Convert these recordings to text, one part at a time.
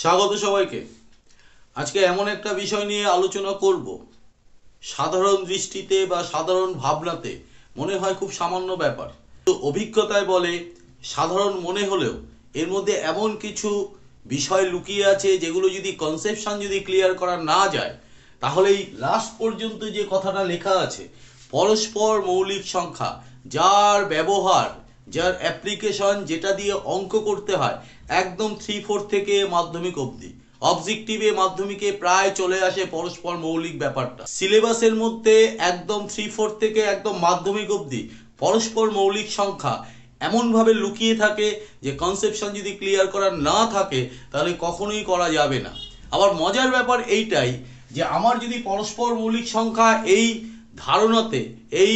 স্বাগত সবাইকে। আজকে এমন একটা বিষয় নিয়ে আলোচনা করব, সাধারণ দৃষ্টিতে বা সাধারণ ভাবনাতে মনে হয় খুব সামান্য ব্যাপার, তো অভিজ্ঞতায় বলে সাধারণ মনে হলেও এর মধ্যে এমন কিছু বিষয় লুকিয়ে আছে যেগুলো যদি কনসেপশন যদি ক্লিয়ার করা না যায় তাহলে এই লাস্ট পর্যন্ত যে কথাটা লেখা আছে পরস্পর মৌলিক সংখ্যা, যার ব্যবহার, যার অ্যাপ্লিকেশন, যেটা দিয়ে অঙ্ক করতে হয় একদম 3-4 থেকে মাধ্যমিক অবধি, অবজেক্টিভে মাধ্যমিকে প্রায় চলে আসে পরস্পর মৌলিক ব্যাপারটা। সিলেবাসের মধ্যে একদম 3-4 থেকে একদম মাধ্যমিক অবধি পরস্পর মৌলিক সংখ্যা এমনভাবে লুকিয়ে থাকে যে কনসেপশন যদি ক্লিয়ার করা না থাকে তাহলে কখনোই করা যাবে না। আবার মজার ব্যাপার এইটাই যে আমার যদি পরস্পর মৌলিক সংখ্যা এই ধারণাতে, এই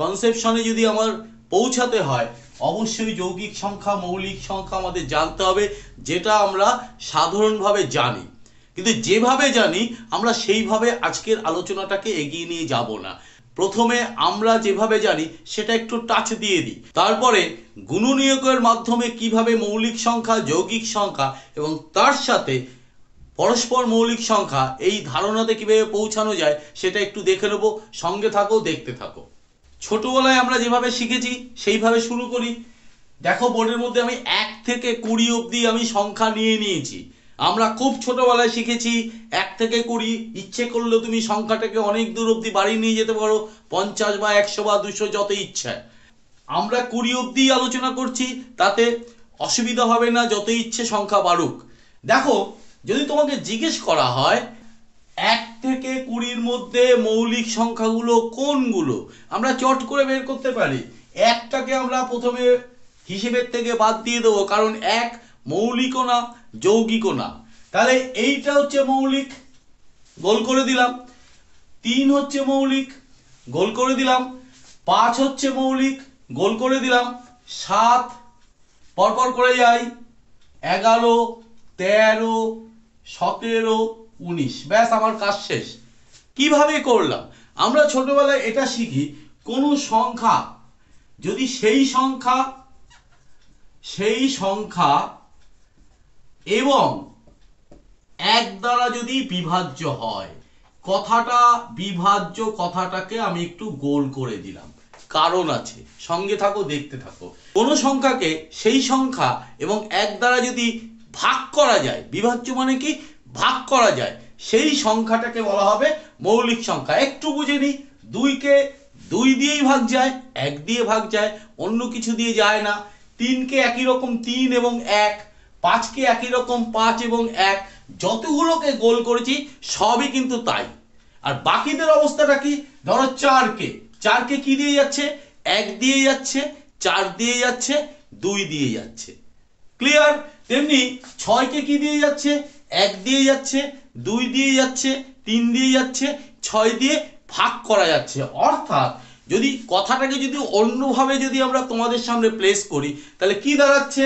কনসেপশনে যদি আমার পৌঁছাতে হয়, অবশ্যই যৌগিক সংখ্যা, মৌলিক সংখ্যা আমাদের জানতে হবে, যেটা আমরা সাধারণভাবে জানি। কিন্তু যেভাবে জানি আমরা সেইভাবে আজকের আলোচনাটাকে এগিয়ে নিয়ে যাব না। প্রথমে আমরা যেভাবে জানি সেটা একটু টাচ দিয়ে দিই, তারপরে গুণনীয়কের মাধ্যমে কিভাবে মৌলিক সংখ্যা, যৌগিক সংখ্যা এবং তার সাথে পরস্পর মৌলিক সংখ্যা এই ধারণাতে কিভাবে পৌঁছানো যায় সেটা একটু দেখে নেব। সঙ্গে থাকো, দেখতে থাকো। ছোটবেলায় আমরা যেভাবে শিখেছি সেইভাবে শুরু করি। দেখো, বোর্ডের মধ্যে আমি 1 থেকে 20 অবধি আমি সংখ্যা নিয়ে নিয়েছি। আমরা খুব ছোটবেলায় শিখেছি 1 থেকে 20। ইচ্ছে করলে তুমি সংখ্যাটাকে অনেক দূর অবধি বাড়িয়ে নিয়ে যেতে পারো, 50 বা 100 বা 200 যত ইচ্ছা। আমরা 20 অবধি আলোচনা করছি, তাতে অসুবিধা হবে না, যত ইচ্ছে সংখ্যা বাড়ুক। দেখো, যদি তোমাকে জিজ্ঞেস করা হয় 1 থেকে 20-র মধ্যে মৌলিক সংখ্যাগুলো কোনগুলো, আমরা চট করে বের করতে পারি। একটাকে আমরা প্রথমে হিসেবের থেকে বাদ দিয়ে দেবো, কারণ 1 মৌলিকও না, যৌগিকও না। তাহলে এইটা হচ্ছে মৌলিক, গোল করে দিলাম। 3 হচ্ছে মৌলিক, গোল করে দিলাম। 5 হচ্ছে মৌলিক, গোল করে দিলাম। 7 পরপর করে যাই, 11, 13, 17, 19। ব্যাস, আমার কাজ শেষ। কিভাবে করলাম? আমরা ছোটবেলায় এটা শিখি, কোনো সংখ্যা যদি সেই সংখ্যা এবং 1 দ্বারা যদি বিভাজ্য হয়, কথাটাকে আমি একটু গোল করে দিলাম। কারণ আছে, সঙ্গে থাকো, দেখতে থাকো। কোনো সংখ্যাকে সেই সংখ্যা এবং 1 দ্বারা যদি ভাগ করা যায়, বিভাজ্য মানে কি, ভাগ করা যায়, সেই সংখ্যাটাকে বলা হবে মৌলিক সংখ্যা। একটু বুঝে নিই, 2কে 2 দিয়েই ভাগ যায়, 1 দিয়ে ভাগ যায়, অন্য কিছু দিয়ে যায় না। 3কে একই রকম 3 এবং 1, 5কে একই রকম 5 এবং 1, যতগুলোকে গোল করেছি সবই কিন্তু তাই। আর বাকিদের অবস্থাটা কি? ধরো 4কে কি দিয়ে যাচ্ছে? 1 দিয়ে যাচ্ছে, 4 দিয়ে যাচ্ছে, 2 দিয়ে যাচ্ছে। ক্লিয়ার? তেমনি 6কে কি দিয়ে যাচ্ছে? 1 দিয়ে যাচ্ছে, 2 দিয়ে যাচ্ছে, 3 দিয়ে যাচ্ছে, 6 দিয়ে ভাগ করা যাচ্ছে। অর্থাৎ যদি কথাটাকে যদি অন্যভাবে যদি আমরা তোমাদের সামনে প্লেস করি, তাহলে কি দাঁড়াচ্ছে?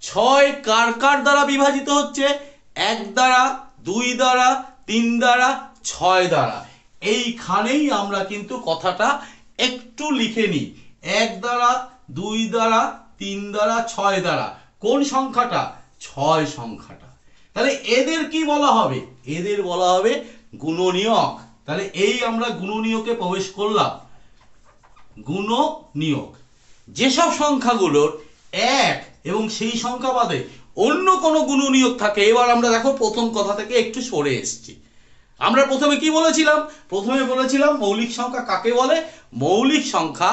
6 কার কার দ্বারা বিভাজিত হচ্ছে? 1 দ্বারা, 2 দ্বারা, 3 দ্বারা, 6 দ্বারা। এইখানেই আমরা কিন্তু কথাটা একটু লিখে নিই, 1 দ্বারা, 2 দ্বারা, 3 দ্বারা, 6 দ্বারা। কোন সংখ্যাটা? 6 সংখ্যাটা। তাহলে এদের কি বলা হবে? এদের বলা হবে গুণনীয়ক। তাহলে এই আমরা গুণনীয়কে প্রবেশ করলাম। গুণনীয়ক, যেসব সংখ্যাগুলোর 1 এবং সেই সংখ্যা বাদে অন্য কোনো গুণনীয়ক থাকে। এবার আমরা দেখো প্রথম কথা থেকে একটু সরে এসেছি। আমরা প্রথমে কি বলেছিলাম? প্রথমে বলেছিলাম মৌলিক সংখ্যা কাকে বলে? মৌলিক সংখ্যা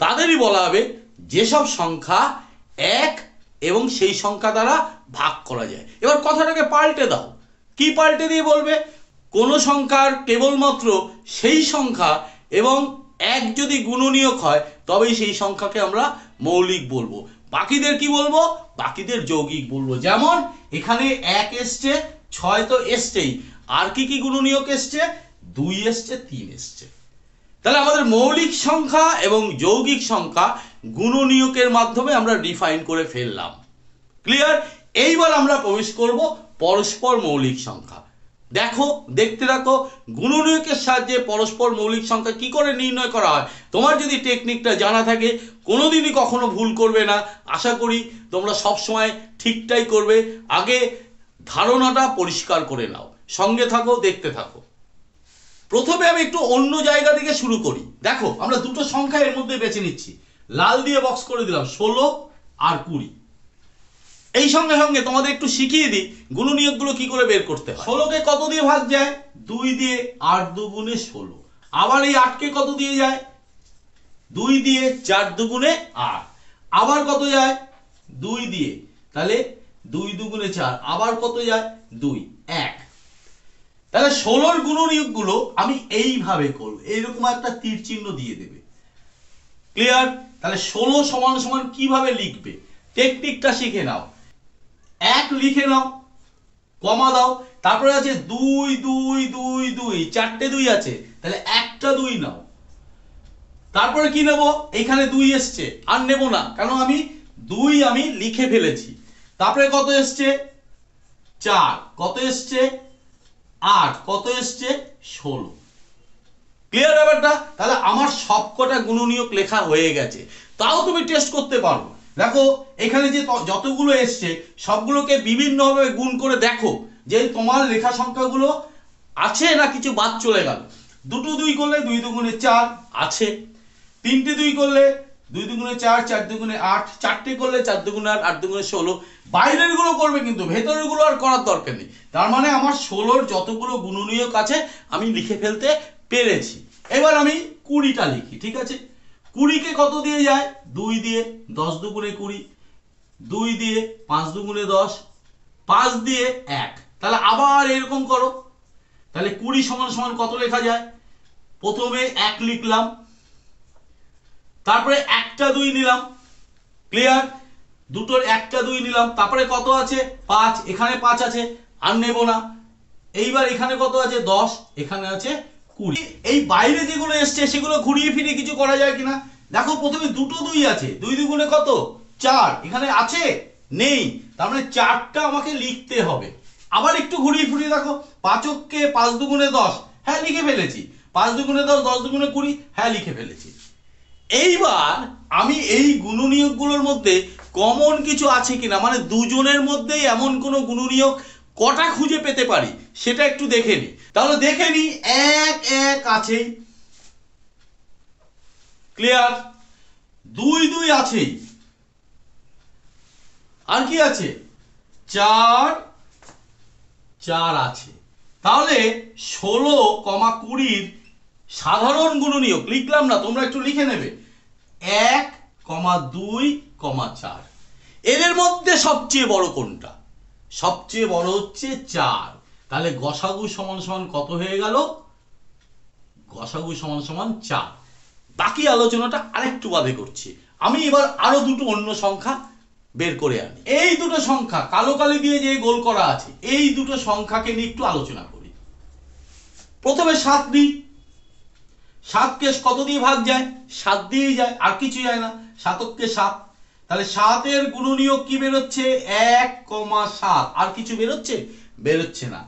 তাদেরই বলা হবে যেসব সংখ্যা 1 এবং সেই সংখ্যা দ্বারা ভাগ করা যায়। এবার কথাটাকে পাল্টে দাও। কি পাল্টে দিয়ে বলবে? কোনো সংখ্যার কেবলমাত্র সেই সংখ্যা এবং 1 যদি গুণনীয়ক হয় তবেই সেই সংখ্যাকে আমরা মৌলিক বলবো। বাকিদের কি বলবো? বাকিদের যৌগিক বলবো। যেমন এখানে 1 এসছে, 6 তো এসছেই, আর কি কি গুণনীয়ক এসছে? 2 এসছে, 3 এসছে। তাহলে আমাদের মৌলিক সংখ্যা এবং যৌগিক সংখ্যা গুণনীয়কের মাধ্যমে আমরা ডিফাইন করে ফেললাম। ক্লিয়ার? এইবার আমরা প্রবেশ করব পরস্পর মৌলিক সংখ্যা। দেখো, দেখতে থাকো গুণনীয়কের সাহায্যে পরস্পর মৌলিক সংখ্যা কি করে নির্ণয় করা হয়। তোমার যদি টেকনিকটা জানা থাকে কোনোদিনই কখনো ভুল করবে না। আশা করি তোমরা সব সময় ঠিকটাই করবে। আগে ধারণাটা পরিষ্কার করে নাও, সঙ্গে থাকো, দেখতে থাকো। প্রথমে আমি একটু অন্য জায়গা থেকে শুরু করি। দেখো, আমরা দুটো সংখ্যা এর মধ্যে বেছে নিচ্ছি, লাল দিয়ে বক্স করে দিলাম 16 আর 20। এই সঙ্গে সঙ্গে তোমাদের একটু শিখিয়ে দিই গুণনীয়কগুলো কি করে বের করতে হয়। 16কে কত দিয়ে ভাগ যায়? 2 দিয়ে। 8 দুগুণে 16। আবার এই 8কে কত দিয়ে যায়? 2 দিয়ে। 4 দুগুণে 8। আবার কত যায়? 2 দিয়ে। তাহলে 2 দুগুণে 4। আবার কত যায়? 2। 1। তাহলে 16 গুণনীয়কগুলো আমি এইভাবে করব, এইরকম একটা তীর চিহ্ন দিয়ে দেবে। ক্লিয়ার? তাহলে 16 সমান সমান কিভাবে লিখবে টেকনিকটা শিখে নাও। 1 লিখে নাও, কমা দাও, তারপরে আছে 2 2 2 2, 4টে 2 আছে, তাহলে একটা 2 নাও। তারপরে কি নেব? এখানে 2 এসছে, আর নেব না, কারণ আমি 2 আমি লিখে ফেলেছি। তারপরে কত এসছে? 4। কত এসছে? 8। কত এসছে? 16। ক্লিয়ার ব্যাপারটা? তাহলে আমার সবকটা গুণনীয়ক লেখা হয়ে গেছে। তাও তুমি টেস্ট করতে পারো। দেখো, এখানে যে যতগুলো এসছে সবগুলোকে বিভিন্নভাবে গুণ করে দেখো যে তোমার লেখা সংখ্যাগুলো আছে না কিছু বাদ চলে গেল। 2 2 করলে 2 দুগুণে 4 আছে। 3টে 2 করলে 2 দুগুণে 4, 4 দুগুণে 8। 4টে করলে 4 দুগুণে 8, 8 দুগুণে 16। বাইরের গুলো করবে, কিন্তু ভেতরের গুলো আর করার দরকার নেই। তার মানে আমার 16 যতগুলো গুণনীয়ক আছে আমি লিখে ফেলতে পেরেছি। এবার আমি 20টা লিখি, ঠিক আছে? 20কে কত দিয়ে যায়? 2 দিয়ে। 10 দুগুণে 20। 2 দিয়ে। 5 দুগুণে 10। 5 দিয়ে 1। তাহলে আবার এরকম করো। তাহলে 20 সমান সমান কত লেখা যায়? প্রথমে 1 লিখলাম, তারপরে একটা 2 নিলাম। ক্লিয়ার? দুটোর একটা 2 নিলাম, তারপরে কত আছে? 5। এখানে 5 আছে, আর নেব না। এইবার এখানে কত আছে? 10। এখানে আছে 20। এই বাইরে যেগুলো এসছে সেগুলো ঘুরিয়ে ফিরিয়ে কিছু করা যায় কিনা দেখো। প্রথমে দুটো 2 আছে, 2 দুগুণে কত? 4। এখানে আছে? নেই। তার মানে 4টা আমাকে লিখতে হবে। আবার একটু ঘুরিয়ে ফিরিয়ে দেখো। 5কে 5 দুগুণে 10, হ্যাঁ লিখে ফেলেছি। 5 দুগুণে 10, 10 দুগুণে 20, হ্যাঁ লিখে ফেলেছি। এইবার আমি এই গুণনীয়কগুলোর মধ্যে কমন কিছু আছে কিনা, মানে দুজনের মধ্যেই এমন কোনো গুণনীয়ক কটা খুঁজে পেতে পারি সেটা একটু দেখে নি। তাহলে দেখে নি, 1 1 আছেই। ক্লিয়ার? 2 2 আছেই। আর কি আছে? 4 4 আছে। তাহলে 16,20 সাধারণ গুণনীয়ক লিখলাম না, তোমরা একটু লিখে নেবে। 1, 2, 4। এদের মধ্যে সবচেয়ে বড় কোনটা? সবচেয়ে বড় হচ্ছে 4। তাহলে গসাগু সমান সমান কত হয়ে গেল? গসাগু সমান সমান 4। বাকি আলোচনাটা আরেকটু বাদে করছি। আমি এবার আরো দুটো অন্য সংখ্যা বের করে আনি। এই দুটো সংখ্যা কালো কালি দিয়ে যে গোল করা আছে, এই দুটো সংখ্যাকে নিয়ে একটু আলোচনা করি। প্রথমে 7 নিই। 7কে কত দিয়ে ভাগ যায়? 7 দিয়েই যায়, আর কিছু যায় না। 7কে 7। তাহলে 7 এর গুণনীয়ক কি বেরোচ্ছে? 1, 7। আর কিছু বেরোচ্ছে? বেরোচ্ছে না।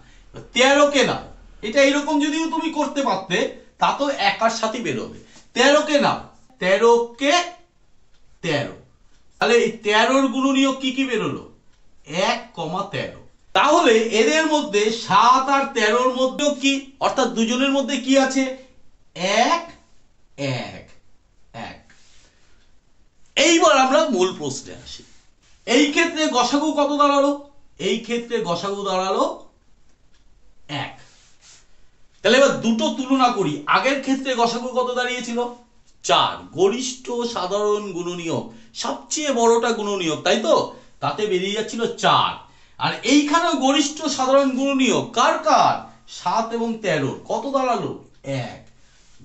13কে নাও। এটা এরকম যদিও তুমি করতে পারতে, তা তো একার সাথে বেরোবে। 13কে নাও। 13কে 13। তাহলে এই 13র গুণনীয়ক কি কি বেরোলো? 1, 13। তাহলে এদের মধ্যে 7 আর 13র মধ্যেও কি, অর্থাৎ দুজনের মধ্যে কি আছে? 1 1 1। এইবার আমরা মূল প্রশ্নে আসি। এই ক্ষেত্রে গসাগু কত দাঁড়ালো? এই ক্ষেত্রে গসাগু দাঁড়ালো 1। তাহলে এবার দুটো তুলনা করি। আগের ক্ষেত্রে গসাগু কত দাঁড়িয়েছিল? 4। গরিষ্ঠ সাধারণ গুণনীয়ক, সবচেয়ে বড়টা গুণনীয়ক, তাই তো? তাতে বেরিয়ে যাচ্ছিল 4। আর এইখানেও গরিষ্ঠ সাধারণ গুণনীয়ক কার কার? 7 এবং 13। কত দাঁড়ালো? 1।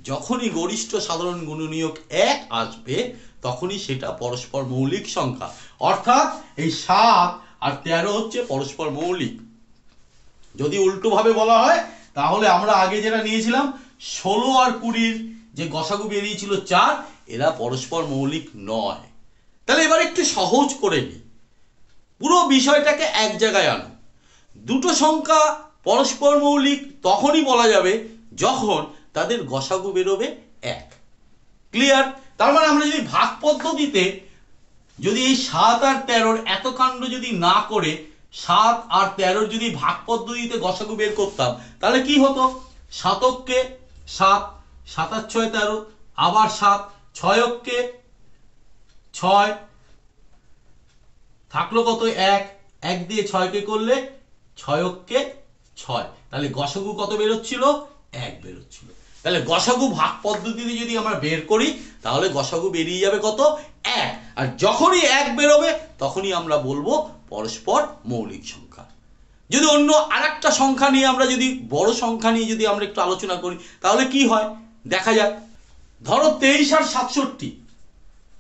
যখনই গরিষ্ঠ সাধারণ গুণনীয়ক 1 আসবে তখনই সেটা পরস্পর মৌলিক সংখ্যা, অর্থাৎ এই 7 আর 13 হচ্ছে পরস্পর মৌলিক। যদি উল্টো ভাবে বলা হয় তাহলে আমরা আগে যেটা নিয়েছিলাম 16 আর 20 যে গসাগু বেরিয়েছিল 4, এরা পরস্পর মৌলিক নয়। তাহলে এবার একটু সহজ করে নিই, পুরো বিষয়টাকে এক জায়গায় আনো। দুটো সংখ্যা পরস্পর মৌলিক তখনই বলা যাবে যখন তাদের গসাগু বেরোবে 1। ক্লিয়ার? তার মানে আমরা যদি ভাগ পদ্ধতিতে যদি এই 7 আর 13 এত কাণ্ড যদি না করে 7 আর 13 যদি ভাগ পদ্ধতিতে গসাগু বের করতাম, তাহলে কি হতো? 7কে 7, 7 আর 6 13, আবার 7, 6কে 6, থাকলো কত? 1, 1 দিয়ে 6কে করলে 6কে 6, তাহলে গসাগু কত বেরোচ্ছিল? 1 বেরোচ্ছিল। তাহলে গসাগু ভাগ পদ্ধতিতে যদি আমরা বের করি তাহলে গসাগু বেরিয়ে যাবে কত? 1। আর যখনই 1 বেরোবে তখনই আমরা বলবো পরস্পর মৌলিক সংখ্যা। যদি অন্য আরেকটা সংখ্যা নিয়ে আমরা যদি বড় সংখ্যা নিয়ে যদি আমরা একটু আলোচনা করি তাহলে কি হয় দেখা যাক। ধরো 23 আর 67,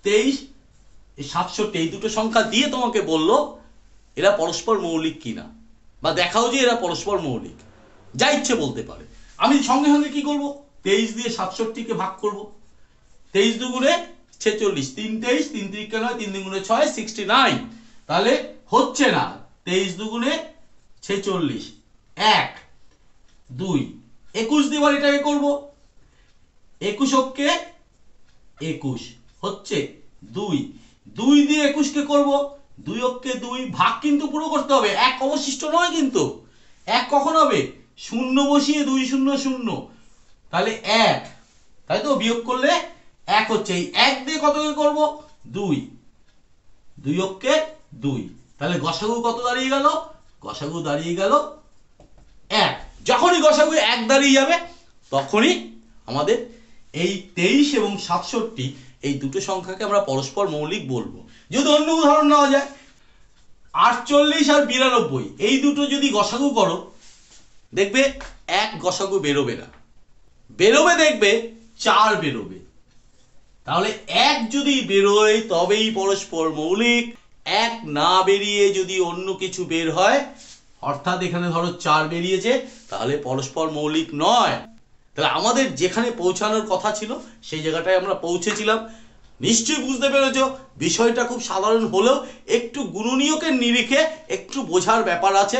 23 এই 67 এই দুটো সংখ্যা দিয়ে তোমাকে বললো এরা পরস্পর মৌলিক কিনা, বা দেখাও যে এরা পরস্পর মৌলিক, যা ইচ্ছে বলতে পারে। আমি সঙ্গে সঙ্গে কি করব? 23 দিয়ে 67কে ভাগ করব। 23 দুগুণে 46, 3 23, 3 3 9, 3 দুগুণে 6, 69। তাহলে হচ্ছে না। 23 দুগুণে 46, 1 2, 21 দিয়ে এটাকে করব। 21কে 21 হচ্ছে 2, 2 দিয়ে 21কে করব। 2কে 2, ভাগ কিন্তু পুরো করতে হবে, 1 অবশিষ্ট নয় কিন্তু। 1 কখন হবে? 0 বসিয়ে 2 0 0, তাহলে 1, তাই তো? বিয়োগ করলে 1 হচ্ছে। এই 1 দিয়ে কতকে করব? 2, 2কে 2, তাহলে গসাগু কত দাঁড়িয়ে গেল? গসাগু দাঁড়িয়ে গেল 1। যখনই গসাগু 1 দাঁড়িয়ে যাবে তখনই আমাদের এই 23 এবং 67 এই দুটো সংখ্যাকে আমরা পরস্পর মৌলিক বলবো। যদি অন্য উদাহরণ নেওয়া যায়, 48 আর 92 এই দুটো যদি গসাগু করো দেখবে 1 গসাগু বেরোবে না, বেরোবে দেখবে 4 বেরোবে। তাহলে 1 যদি বেরোয় তবেই পরস্পর মৌলিক। 1 না বেরিয়ে যদি অন্য কিছু বের হয়, অর্থাৎ এখানে ধরো 4 বেরিয়েছে, তাহলে পরস্পর মৌলিক নয়। তাহলে আমাদের যেখানে পৌঁছানোর কথা ছিল সেই জায়গাটায় আমরা পৌঁছেছিলাম। নিশ্চয়ই বুঝতে পেরেছো বিষয়টা খুব সাধারণ হলেও একটু গুণনীয়কের নিরিখে একটু বোঝার ব্যাপার আছে।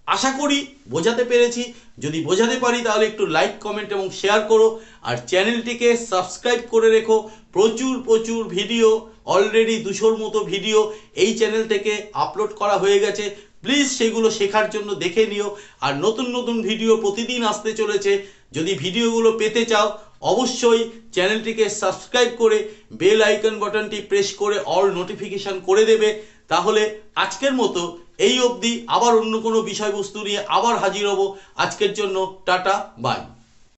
আশা করি বোঝাতে পেরেছি। যদি বোঝাতে পারি তাহলে একটু লাইক কমেন্ট এবং শেয়ার করো, আর চ্যানেলটিকে সাবস্ক্রাইব করে রেখো। প্রচুর প্রচুর ভিডিও, অলরেডি 200-র মতো ভিডিও এই চ্যানেল থেকে আপলোড করা হয়ে গেছে। প্লিজ সেগুলো শেখার জন্য দেখে নিও। আর নতুন নতুন ভিডিও প্রতিদিন আসতে চলেছে। যদি ভিডিওগুলো পেতে চাও অবশ্যই চ্যানেলটিকে সাবস্ক্রাইব করে বেল আইকন বাটনটি প্রেস করে অল নোটিফিকেশন করে দেবে। তাহলে আজকের মতো এই অবধি, আবার অন্য কোনো বিষয়বস্তু নিয়ে আবার হাজির হব। আজকের জন্য টাটা, বাই।